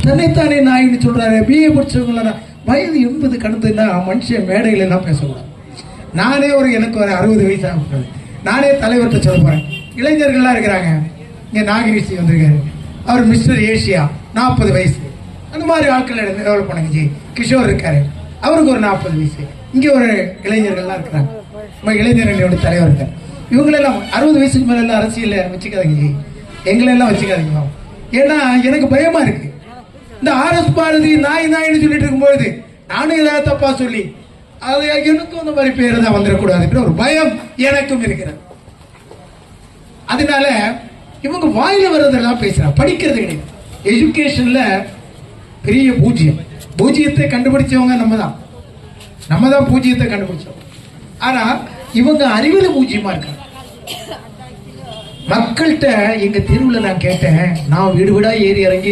தன்னைத்தானே நாயின்னு சொல்றாரு. பிஏ படிச்சவங்கள வயது 80 கடந்துன்னா மனுஷன் மேடையில எல்லாம் பேசக்கூடாது. நானே எனக்கு ஒரு 60 வயசு ஆகும். நானே தலைவர்கிட்ட சொல்ல போறேன். இளைஞர்கள்லாம் இருக்கிறாங்க. இங்க நாகரிஷி வந்திருக்காரு, அவர் மிஸ்டர் ஏஷியா 40 வயசு. அந்த மாதிரி ஆட்கள் டெவலப் பண்ணுங்க. ஜி கிஷோர் இருக்காரு, அவருக்கு ஒரு 40 வயசு. இங்க ஒரு இளைஞர்கள்லாம் இருக்கிறாங்க, நம்ம இளைஞர்களோட தலைவர் இருக்காரு. இவங்களெல்லாம் 60 வயசுக்கு மேல எல்லாம் அரசியல் வச்சுக்காதீங்க ஜி, எங்களெல்லாம் வச்சுக்காதீங்க. ஏன்னா எனக்கு பயமா இருக்கு. இந்த RS பாரதி நாயின்னு சொல்லிட்டு இருக்கும்போது நானும் ஏதாவது தப்பா சொல்லி அது எனக்கும் அந்த மாதிரி பேர் தான் வந்துடக்கூடாது ஒரு பயம் எனக்கும் இருக்கிறது. அதனால இவங்க வாயில வர்றதெல்லாம் பேசுறாங்க, படிக்கிறது கிடையாது. எஜுகேஷன்ல பெரிய பூஜ்ஜியத்தை கண்டுபிடிச்சவங்க நம்ம தான் பூஜ்ஜியத்தை கண்டுபிடிச்சோம். ஆனா இவங்க அறிவியல பூஜ்ஜியமா இருக்காங்க. மக்கள்கிட்ட எங்க தெருவில் நான் கேட்டேன், நான் வீடு வீடா ஏறி இறங்கி